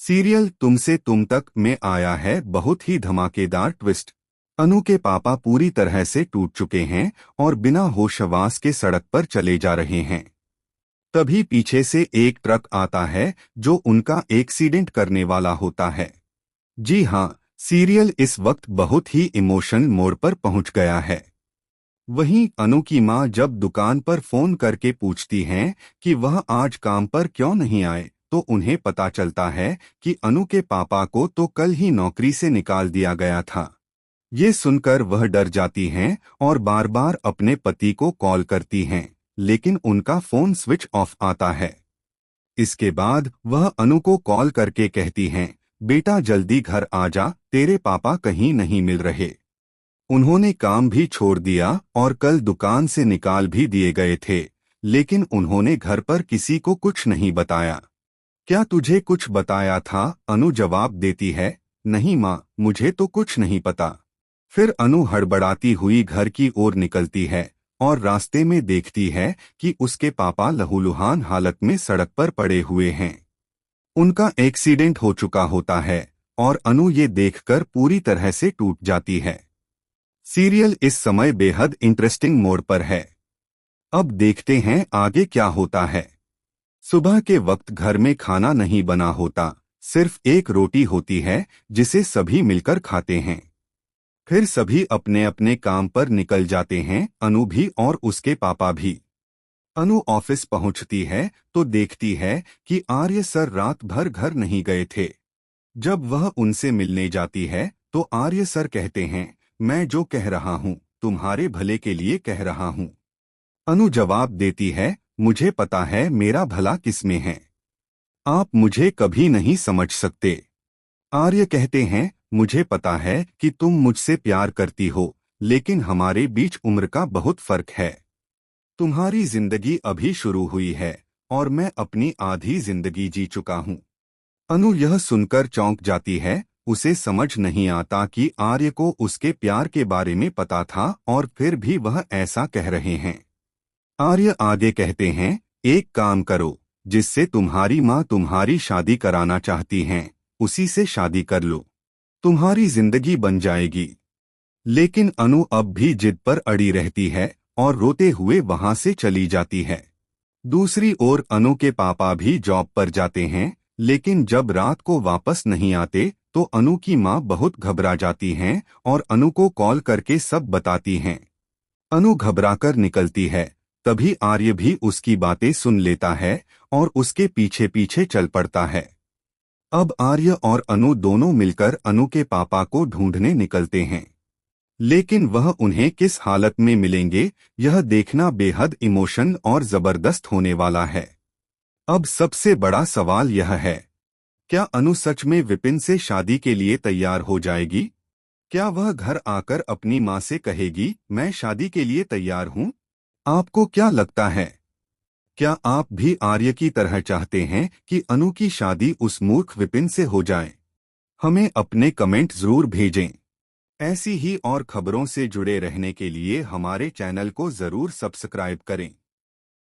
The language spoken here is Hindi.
सीरियल तुमसे तुम तक में आया है बहुत ही धमाकेदार ट्विस्ट। अनु के पापा पूरी तरह से टूट चुके हैं और बिना होशवास के सड़क पर चले जा रहे हैं। तभी पीछे से एक ट्रक आता है जो उनका एक्सीडेंट करने वाला होता है। जी हाँ, सीरियल इस वक्त बहुत ही इमोशनल मोड़ पर पहुंच गया है। वहीं अनु की मां जब दुकान पर फोन करके पूछती हैं कि वह आज काम पर क्यों नहीं आए, तो उन्हें पता चलता है कि अनु के पापा को तो कल ही नौकरी से निकाल दिया गया था। ये सुनकर वह डर जाती हैं और बार बार अपने पति को कॉल करती हैं, लेकिन उनका फोन स्विच ऑफ आता है। इसके बाद वह अनु को कॉल करके कहती हैं, बेटा जल्दी घर आ जा, तेरे पापा कहीं नहीं मिल रहे। उन्होंने काम भी छोड़ दिया और कल दुकान से निकाल भी दिए गए थे, लेकिन उन्होंने घर पर किसी को कुछ नहीं बताया। क्या तुझे कुछ बताया था? अनु जवाब देती है, नहीं माँ, मुझे तो कुछ नहीं पता। फिर अनु हड़बड़ाती हुई घर की ओर निकलती है और रास्ते में देखती है कि उसके पापा लहूलुहान हालत में सड़क पर पड़े हुए हैं। उनका एक्सीडेंट हो चुका होता है और अनु ये देखकर पूरी तरह से टूट जाती है। सीरियल इस समय बेहद इंटरेस्टिंग मोड पर है। अब देखते हैं आगे क्या होता है। सुबह के वक्त घर में खाना नहीं बना होता, सिर्फ एक रोटी होती है जिसे सभी मिलकर खाते हैं। फिर सभी अपने अपने काम पर निकल जाते हैं, अनु भी और उसके पापा भी। अनु ऑफिस पहुंचती है तो देखती है कि आर्य सर रात भर घर नहीं गए थे। जब वह उनसे मिलने जाती है तो आर्य सर कहते हैं, मैं जो कह रहा हूँ तुम्हारे भले के लिए कह रहा हूँ। अनु जवाब देती है, मुझे पता है मेरा भला किसमें है, आप मुझे कभी नहीं समझ सकते। आर्य कहते हैं, मुझे पता है कि तुम मुझसे प्यार करती हो, लेकिन हमारे बीच उम्र का बहुत फर्क है। तुम्हारी जिंदगी अभी शुरू हुई है और मैं अपनी आधी जिंदगी जी चुका हूँ। अनु यह सुनकर चौंक जाती है, उसे समझ नहीं आता कि आर्य को उसके प्यार के बारे में पता था और फिर भी वह ऐसा कह रहे हैं। आर्य आगे कहते हैं, एक काम करो, जिससे तुम्हारी माँ तुम्हारी शादी कराना चाहती हैं, उसी से शादी कर लो, तुम्हारी जिंदगी बन जाएगी। लेकिन अनु अब भी जिद पर अड़ी रहती है और रोते हुए वहां से चली जाती है। दूसरी ओर अनु के पापा भी जॉब पर जाते हैं, लेकिन जब रात को वापस नहीं आते तो अनु की माँ बहुत घबरा जाती हैं और अनु को कॉल करके सब बताती हैं। अनु घबराकर निकलती है, तभी आर्य भी उसकी बातें सुन लेता है और उसके पीछे पीछे चल पड़ता है। अब आर्य और अनु दोनों मिलकर अनु के पापा को ढूंढने निकलते हैं, लेकिन वह उन्हें किस हालत में मिलेंगे यह देखना बेहद इमोशन और जबरदस्त होने वाला है। अब सबसे बड़ा सवाल यह है, क्या अनु सच में विपिन से शादी के लिए तैयार हो जाएगी? क्या वह घर आकर अपनी मां से कहेगी, मैं शादी के लिए तैयार हूं? आपको क्या लगता है? क्या आप भी आर्य की तरह चाहते हैं कि अनु की शादी उस मूर्ख विपिन से हो जाए? हमें अपने कमेंट जरूर भेजें। ऐसी ही और खबरों से जुड़े रहने के लिए हमारे चैनल को जरूर सब्सक्राइब करें।